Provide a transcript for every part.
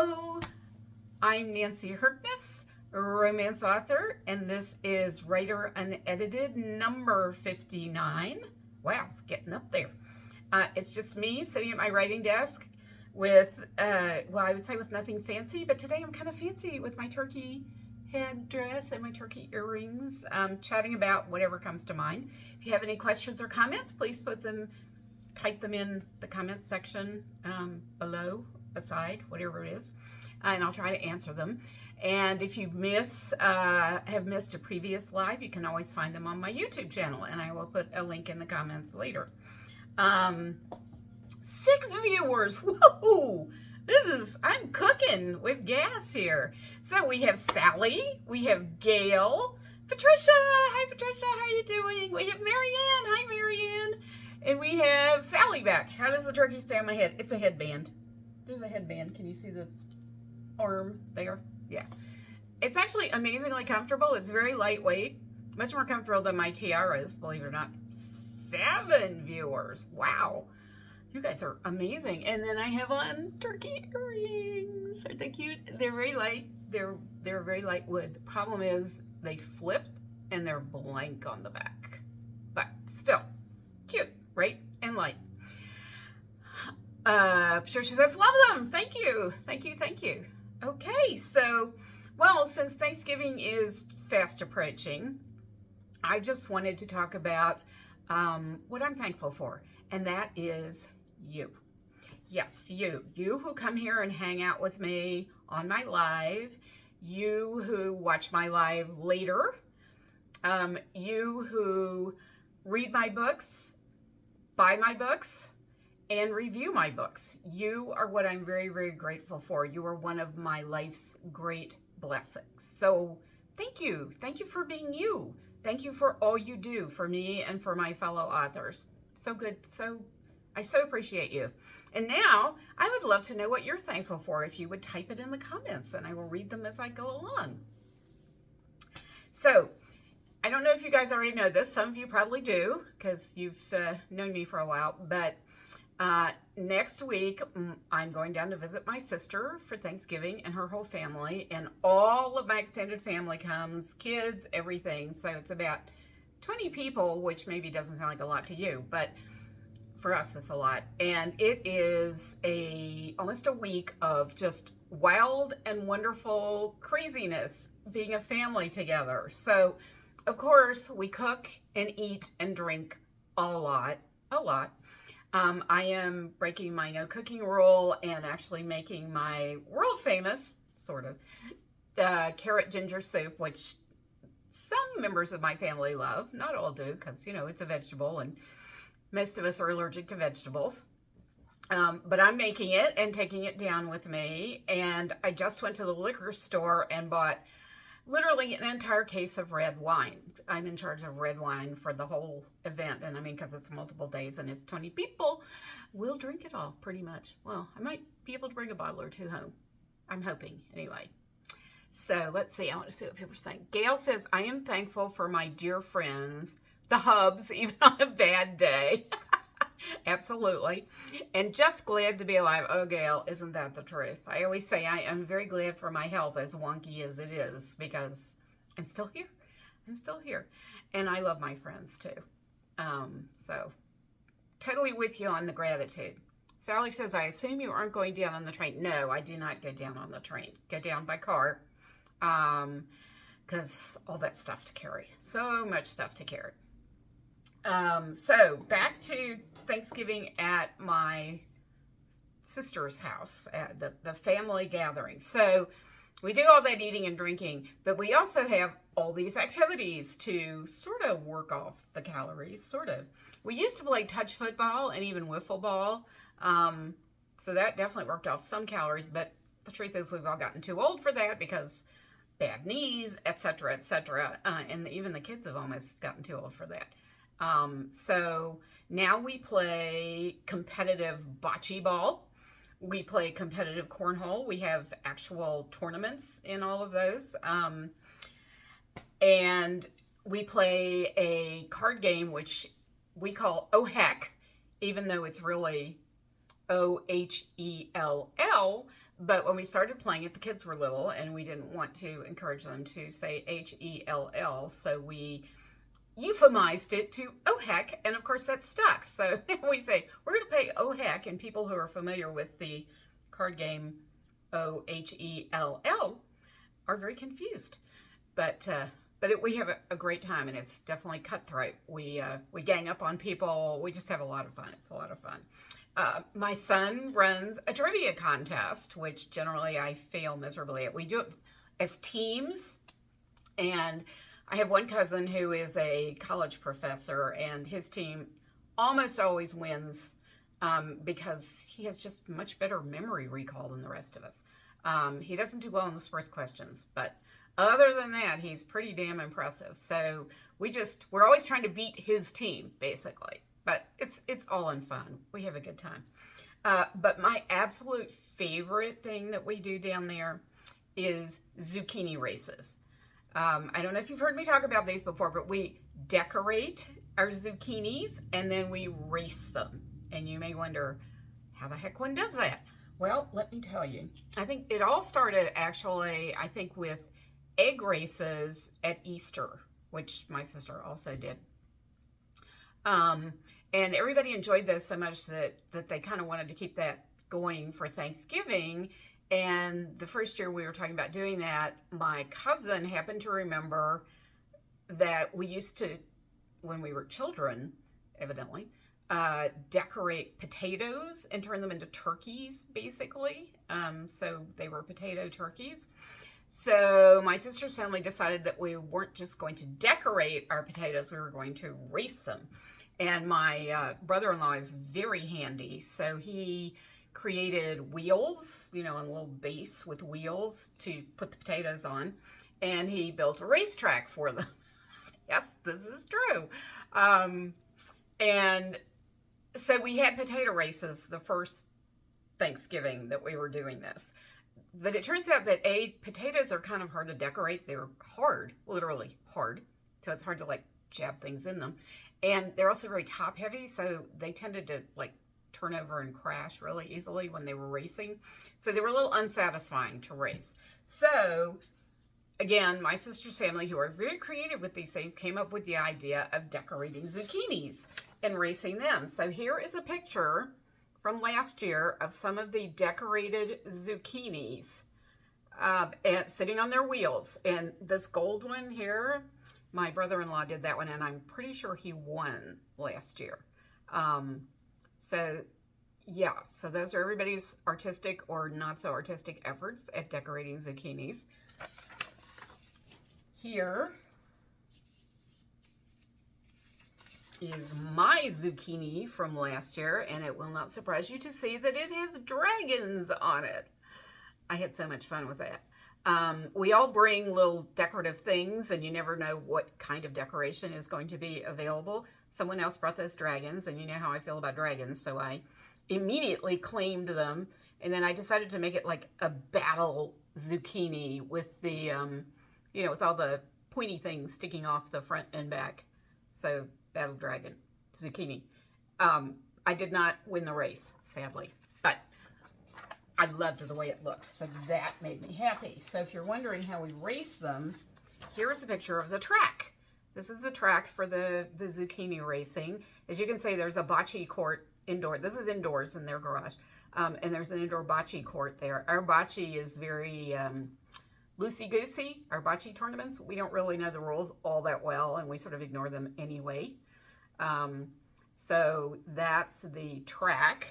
Hello, I'm Nancy Herkness, romance author, and this is Writer Unedited number 59. Wow, it's getting up there. It's just me sitting at my writing desk with, well, I would say with nothing fancy, but today I'm kind of fancy with my turkey headdress and my turkey earrings, chatting about whatever comes to mind. If you have any questions or comments, please type them in the comments section below, beside, whatever it is, and I'll try to answer them. And if you have missed a previous live, you can always find them on my YouTube channel, and I will put a link in the comments later. 6 viewers, whoa! I'm cooking with gas here. So we have Sally, we have Gail, Patricia, hi Patricia, how are you doing? We have Marianne, hi Marianne, and we have Sally back. How does the turkey stay on my head? It's a headband. There's a headband. Can you see the arm there? Yeah. It's actually amazingly comfortable. It's very lightweight. Much more comfortable than my tiaras, believe it or not. 7 viewers. Wow. You guys are amazing. And then I have on turkey earrings. Aren't they cute? They're very light. They're very light wood. The problem is they flip and they're blank on the back. But still, cute, right? And light. Patricia says, love them. Thank you. Thank you. Thank you. Okay. So, well, since Thanksgiving is fast approaching, I just wanted to talk about what I'm thankful for. And that is you. Yes, you who come here and hang out with me on my live, you who watch my live later, you who read my books, buy my books, and review my books. You are what I'm very, very grateful for. You are one of my life's great blessings. So thank you. Thank you for being you. Thank you for all you do for me and for my fellow authors. So good. I so appreciate you. And now I would love to know what you're thankful for. If you would type it in the comments and I will read them as I go along. So I don't know if you guys already know this. Some of you probably do because you've known me for a while, but next week, I'm going down to visit my sister for Thanksgiving and her whole family, and all of my extended family comes, kids, everything. So it's about 20 people, which maybe doesn't sound like a lot to you, but for us, it's a lot. And it is almost a week of just wild and wonderful craziness, being a family together. So, of course, we cook and eat and drink a lot. I am breaking my no cooking rule and actually making my world famous, sort of, carrot ginger soup, which some members of my family love. Not all do, because, you know, it's a vegetable and most of us are allergic to vegetables. But I'm making it and taking it down with me. And I just went to the liquor store and bought literally an entire case of red wine. I'm in charge of red wine for the whole event. And I mean, because it's multiple days and it's 20 people, we'll drink it all pretty much. Well, I might be able to bring a bottle or two home. I'm hoping anyway. So let's see. I want to see what people are saying. Gail says, I am thankful for my dear friends, the hubs, even on a bad day. Absolutely. And just glad to be alive. Oh, Gail, isn't that the truth? I always say I am very glad for my health, as wonky as it is, because I'm still here. I'm still here. And I love my friends too. So totally with you on the gratitude. Sally says, I assume you aren't going down on the train. No, I do not go down on the train. Go down by car. Because all that stuff to carry. So much stuff to carry. So back to Thanksgiving at my sister's house, at the family gathering. So we do all that eating and drinking, but we also have all these activities to sort of work off the calories, sort of. We used to play touch football and even wiffle ball. So that definitely worked off some calories, but the truth is we've all gotten too old for that because bad knees, etc., etc. And even the kids have almost gotten too old for that. So now we play competitive bocce ball. We play competitive cornhole. We have actual tournaments in all of those. And we play a card game, which we call Oh Heck, even though it's really Ohell. But when we started playing it, the kids were little, and we didn't want to encourage them to say Hell. So we euphemized it to oh heck, and of course that stuck. So we say we're going to play oh heck, and people who are familiar with the card game Ohell are very confused. But we have a great time, and it's definitely cutthroat. We gang up on people. We just have a lot of fun. It's a lot of fun. My son runs a trivia contest, which generally I fail miserably at. We do it as teams, and I have one cousin who is a college professor, and his team almost always wins because he has just much better memory recall than the rest of us. He doesn't do well in the sports questions, but other than that, he's pretty damn impressive. So we're always trying to beat his team, basically. But it's all in fun. We have a good time. But my absolute favorite thing that we do down there is zucchini races. I don't know if you've heard me talk about these before, but we decorate our zucchinis and then we race them. And you may wonder, how the heck one does that? Well, let me tell you. I think it all started actually, with egg races at Easter, which my sister also did. And everybody enjoyed this so much that they kind of wanted to keep that going for Thanksgiving. And the first year we were talking about doing that, my cousin happened to remember that we used to, when we were children, evidently, decorate potatoes and turn them into turkeys, basically. So they were potato turkeys. So my sister's family decided that we weren't just going to decorate our potatoes, we were going to race them. And my brother-in-law is very handy, so he created wheels, a little base with wheels to put the potatoes on, and he built a racetrack for them. Yes, this is true. And so we had potato races the first Thanksgiving that we were doing this. But it turns out that potatoes are kind of hard to decorate. They're hard, literally hard. So it's hard to jab things in them. And they're also very top heavy, so they tended to turn over and crash really easily when they were racing. So they were a little unsatisfying to race. So again, my sister's family, who are very creative with these things, came up with the idea of decorating zucchinis and racing them. So here is a picture from last year of some of the decorated zucchinis and sitting on their wheels. And this gold one here, my brother-in-law did that one, and I'm pretty sure he won last year. So those are everybody's artistic or not so artistic efforts at decorating zucchinis. Here is my zucchini from last year, and it will not surprise you to see that it has dragons on it. I had so much fun with that. We all bring little decorative things, and you never know what kind of decoration is going to be available. Someone else brought those dragons, and you know how I feel about dragons, so I immediately claimed them, and then I decided to make it like a battle zucchini with the, with all the pointy things sticking off the front and back. So, battle dragon zucchini. I did not win the race, sadly, but I loved the way it looked, so that made me happy. So if you're wondering how we race them, here's a picture of the track. This is the track for the zucchini racing. As you can see, there's a bocce court indoor. This is indoors in their garage, and there's an indoor bocce court there. Our bocce is very loosey-goosey, our bocce tournaments. We don't really know the rules all that well, and we sort of ignore them anyway. So that's the track.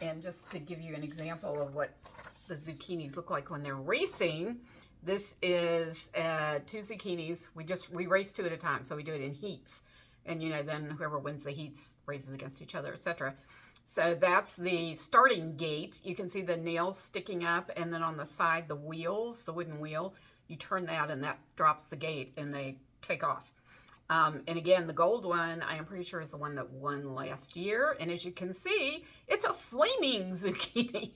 And just to give you an example of what the zucchinis look like when they're racing, this is 2 zucchinis. We race 2 at a time, so we do it in heats. And, then whoever wins the heats races against each other, etc. So that's the starting gate. You can see the nails sticking up, and then on the side, the wheels, the wooden wheel, you turn that, and that drops the gate, and they take off. And again, the gold one, I am pretty sure is the one that won last year. And as you can see, it's a flaming zucchini.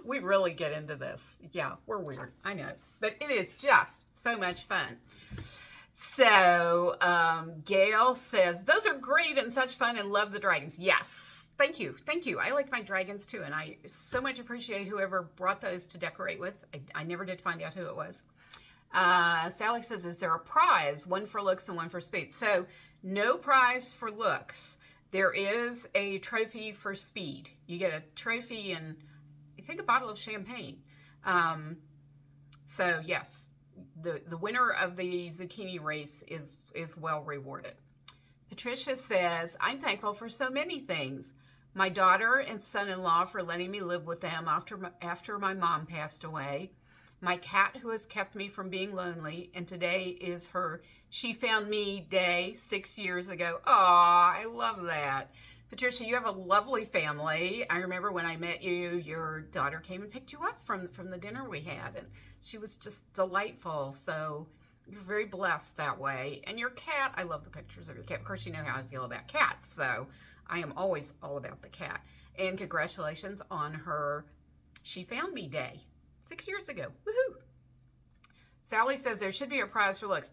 We really get into this. Yeah, we're weird. I know. But it is just so much fun. So, Gail says, those are great and such fun and love the dragons. Yes, Thank you. Thank you. I like my dragons too, and I so much appreciate whoever brought those to decorate with. I never did find out who it was. Sally says, is there a prize? One for looks and one for speed. So no prize for looks. There is a trophy for speed. You get a trophy and I think a bottle of champagne. So yes, the winner of the zucchini race is well rewarded. Patricia says, I'm thankful for so many things. My daughter and son-in-law for letting me live with them after my mom passed away. My cat who has kept me from being lonely, and today is her She Found Me Day 6 years ago. Aw, I love that. Patricia, you have a lovely family. I remember when I met you, your daughter came and picked you up from the dinner we had, and she was just delightful. So you're very blessed that way. And your cat, I love the pictures of your cat. Of course, you know how I feel about cats, so I am always all about the cat. And congratulations on her She Found Me Day 6 years ago. Woohoo! Sally says there should be a prize for looks.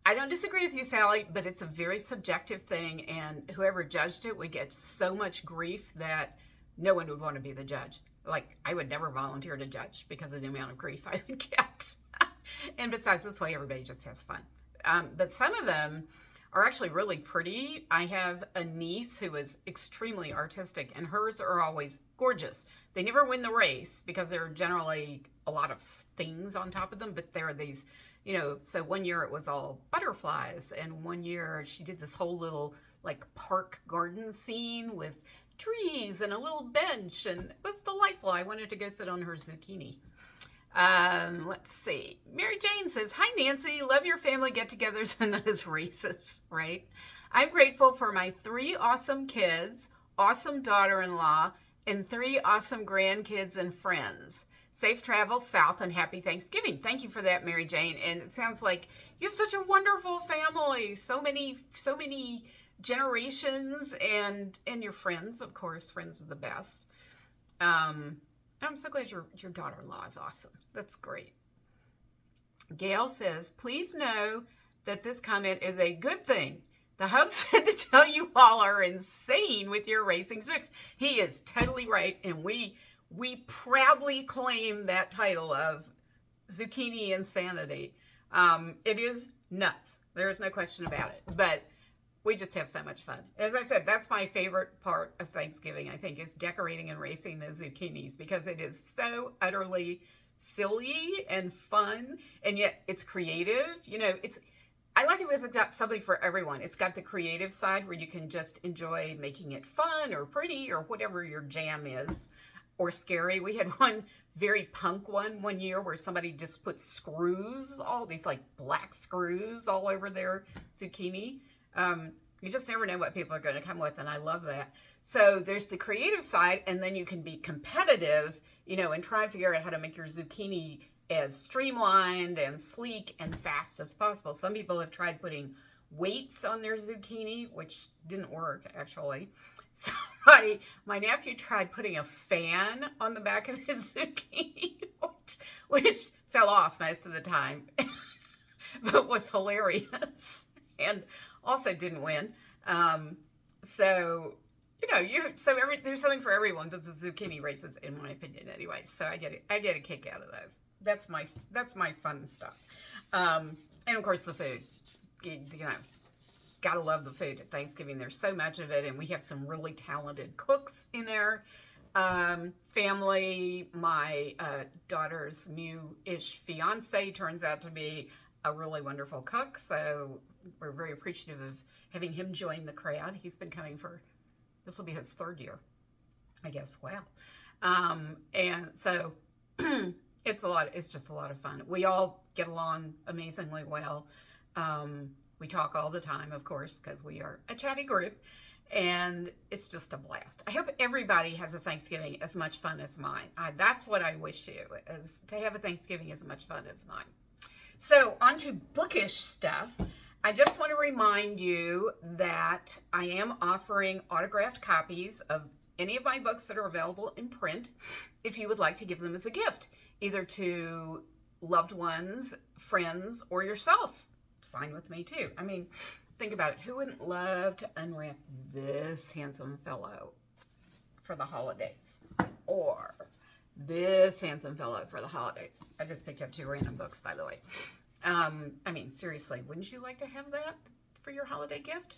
I don't disagree with you, Sally, but it's a very subjective thing, and whoever judged it would get so much grief that no one would want to be the judge. Like, I would never volunteer to judge because of the amount of grief I would get. And besides, this way everybody just has fun. But some of them are actually really pretty. I have a niece who is extremely artistic, and hers are always gorgeous. They never win the race because there are generally a lot of things on top of them, but there are these, you know, so one year it was all butterflies, and one year she did this whole little like park garden scene with trees and a little bench, and it was delightful. I wanted to go sit on her zucchini. Let's see. Mary Jane says, hi, Nancy. Love your family get-togethers and those races, right? I'm grateful for my 3 awesome kids, awesome daughter-in-law, and 3 awesome grandkids and friends. Safe travels south and happy Thanksgiving. Thank you for that, Mary Jane. And it sounds like you have such a wonderful family. So many generations, and your friends, of course. Friends are the best. I'm so glad your daughter-in-law is awesome. That's great. Gail says, please know that this comment is a good thing. The hub said to tell you all are insane with your racing zooks. He is totally right, and we proudly claim that title of Zucchini Insanity. It is nuts. There is no question about it. But we just have so much fun. As I said, that's my favorite part of Thanksgiving, I think, is decorating and racing the zucchinis, because it is so utterly silly and fun, and yet it's creative. You know, I like it because it's got something for everyone. It's got the creative side where you can just enjoy making it fun or pretty or whatever your jam is, or scary. We had one very punk one year where somebody just put screws, all these like black screws all over their zucchini. You just never know what people are going to come with, and I love that. So there's the creative side, and then you can be competitive, you know, and try and figure out how to make your zucchini as streamlined and sleek and fast as possible. Some people have tried putting weights on their zucchini, which didn't work, actually. My nephew tried putting a fan on the back of his zucchini, which fell off most of the time, but was hilarious. And also didn't win. So, you know, there's something for everyone that the zucchini races, in my opinion, anyway. So I get a kick out of those. That's my fun stuff. And of course the food. You know, gotta love the food at Thanksgiving. There's so much of it, and we have some really talented cooks in our family. My daughter's new-ish fiance turns out to be a really wonderful cook, so we're very appreciative of having him join the crowd. He's been coming this will be his 3rd year, I guess. Wow. And so it's just a lot of fun. We all get along amazingly well. We talk all the time, of course, because we are a chatty group, and it's just a blast. I hope everybody has a Thanksgiving as much fun as mine. That's what I wish you, is to have a Thanksgiving as much fun as mine. So on to bookish stuff. I just want to remind you that I am offering autographed copies of any of my books that are available in print if you would like to give them as a gift, either to loved ones, friends, or yourself. Fine with me too. I mean, think about it. Who wouldn't love to unwrap this handsome fellow? for the holidays, or this handsome fellow for the holidays. I just picked up 2 random books, by the way. I mean, seriously, wouldn't you like to have that for your holiday gift?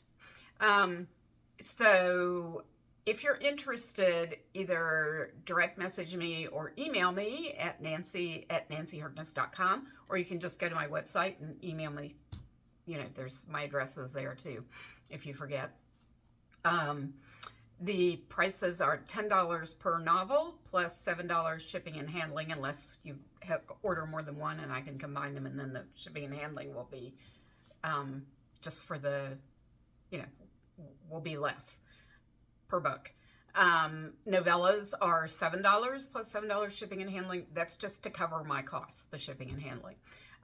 So if you're interested, either direct message me or email me at nancy@nancyherkness.com, or you can just go to my website and email me. You know, there's my address is there too, if you forget. The prices are $10 per novel plus $7 shipping and handling, unless you order more than one, and I can combine them, and then the shipping and handling will be just for the, you know, will be less per book. Novellas are $7 plus $7 shipping and handling. That's just to cover my costs, the shipping and handling.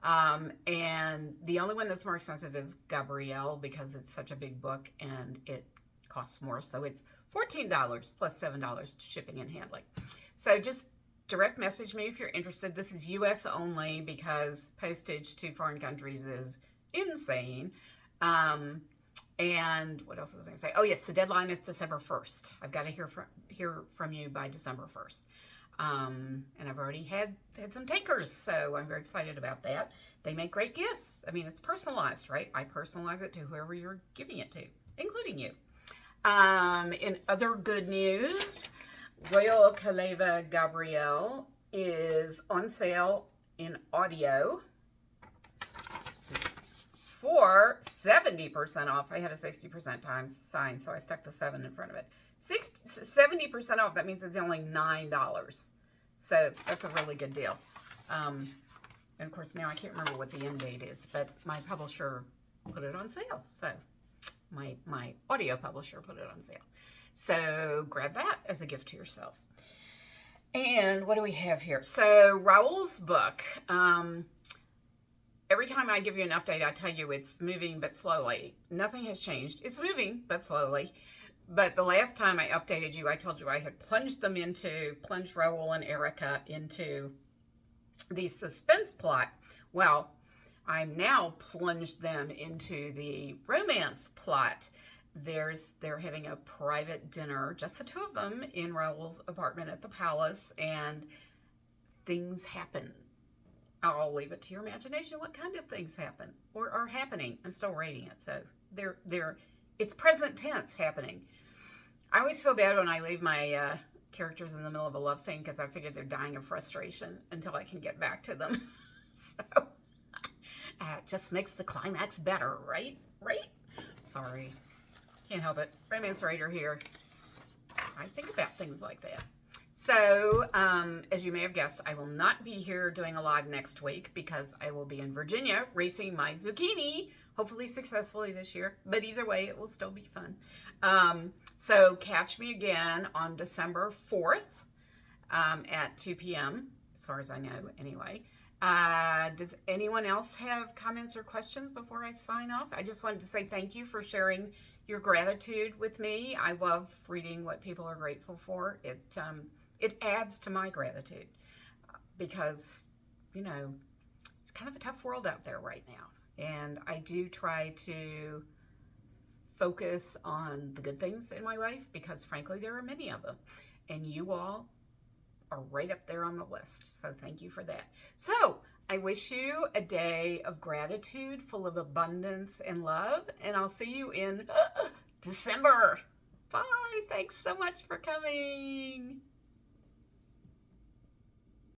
And the only one that's more expensive is Gabriel, because it's such a big book and it costs more. So it's $14 plus $7 shipping and handling. So just direct message me if you're interested. This is US only, because postage to foreign countries is insane. And what else was I going to say? Oh yes, the deadline is December 1st. I've got to hear from you by December 1st. And I've already had some takers, so I'm very excited about that. They make great gifts. I mean, it's personalized, right? I personalize it to whoever you're giving it to, including you. In other good news, Royal Caleva Gabriel is on sale in audio for 70% off. I had a 60% sign, so I stuck the 7 in front of it. 70% off, that means it's only $9. So that's a really good deal. And of course, now I can't remember what the end date is, but my publisher put it on sale. So my audio publisher put it on sale. So grab that as a gift to yourself. And what do we have here? So Raoul's book. Every time I give you an update, I tell you it's moving but slowly. Nothing has changed. It's moving but slowly. But the last time I updated you, I told you I had plunged Raoul and Erica into the suspense plot. Well, I'm now plunged them into the romance plot. They're having a private dinner, just the 2 of them, in Raoul's apartment at the palace, and things happen. I'll leave it to your imagination what kind of things happen or are happening. I'm still rating it, so it's present tense happening. I always feel bad when I leave my characters in the middle of a love scene, because I figure they're dying of frustration until I can get back to them. So it just makes the climax better, right? Sorry, can't help it. Romance writer here. I think about things like that. So, as you may have guessed, I will not be here doing a live next week, because I will be in Virginia racing my zucchini, hopefully successfully this year. But either way, it will still be fun. So catch me again on December 4th at 2 p.m., as far as I know anyway. Does anyone else have comments or questions before I sign off? I just wanted to say thank you for sharing your gratitude with me. I love reading what people are grateful for. It adds to my gratitude, because, you know, it's kind of a tough world out there right now. And I do try to focus on the good things in my life, because frankly, there are many of them. And you all are right up there on the list. So thank you for that. So I wish you a day of gratitude, full of abundance and love. And I'll see you in December. Bye. Thanks so much for coming.